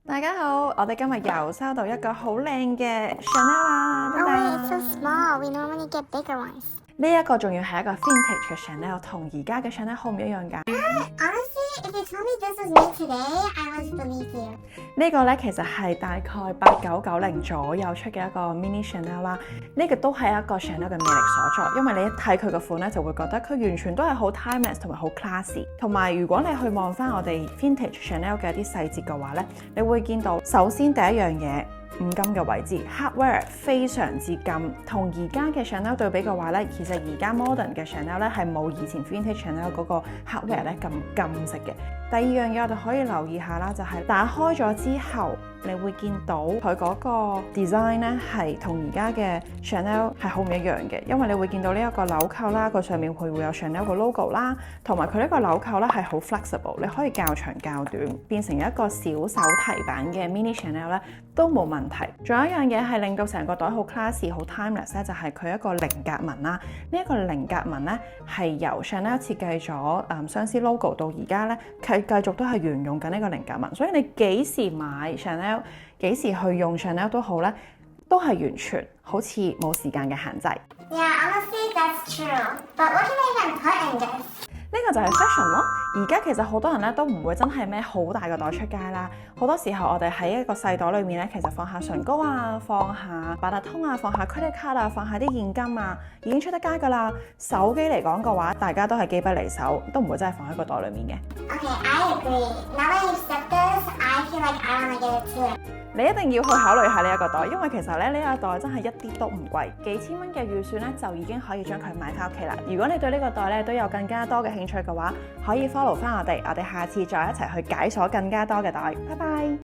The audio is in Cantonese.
大家好，我哋今日又收到一個好靚嘅 Chanel 啦，Oh, wait, it's so small. We normally get bigger ones. 呢一個仲要係一個 vintage 嘅 Chanel， 同而家嘅 Chanel 好唔一樣㗎。Honestly, if you told me this was made today, I would believe you. 呢個呢其實係大概8990左右出嘅一個 mini Chanel 啦。呢個都係一個 Chanel 嘅魅力所在，因為你一睇佢個款呢，就會覺得佢完全都係好 timeless 同埋好 classy。同埋如果你去望翻我哋 vintage Chanel 嘅一啲細節嘅話呢，你會見到首先第一樣嘢。五金嘅位置 hardware 非常之金，同而家嘅 Chanel 對比嘅話咧，其實而家 modern 嘅 Chanel 咧係冇以前 vintage Chanel 嗰個 hardware 咧咁金色嘅。第二樣嘢我哋可以留意下啦，就係打開咗之後，你會見到佢嗰個 design 咧係同而家嘅 Chanel 係好唔一樣嘅，因為你會見到呢一個紐扣啦，佢上面會有 Chanel 個 logo 啦，同埋佢呢個紐扣咧係好 flexible， 你可以較長較短，變成一個小手提版嘅 mini Chanel 咧都冇問題。仲有一樣嘢係令到成個袋好 classy、好 timeless 咧，就係佢一個菱格紋啦。呢一個菱格紋咧係由 Chanel 設計咗相思 logo 到而家咧，佢繼續都係沿用緊呢個菱格紋，所以你幾時買 Chanel， 幾時去用 Chanel 都好咧，都係完全好似冇時間嘅限制。Yeah, honestly, that's true. But what can I even put in this? 呢個就係 fashion 咯。而家其實好多人咧都唔會真係孭好大個袋出街啦。好多時候我哋喺一個細袋裏面咧，其實放下唇膏啊，放下八達通啊，放下 credit card 啊，放下啲現金啊，已經出得街噶啦。手機嚟講嘅話，大家都係機不離手，都唔會真係放喺個袋裏面嘅。Okay, I agree. Now that you've said this, I feel like I want to get it too. 你一定要去考慮下呢一個袋，因為其實咧呢一個袋真係一啲都唔貴，幾千蚊嘅預算咧就已經可以將佢買翻屋企啦。如果你對呢個袋咧都有更加多嘅興趣嘅話，可以 follow 翻我哋下次再一齊去解鎖更加多嘅袋。拜拜。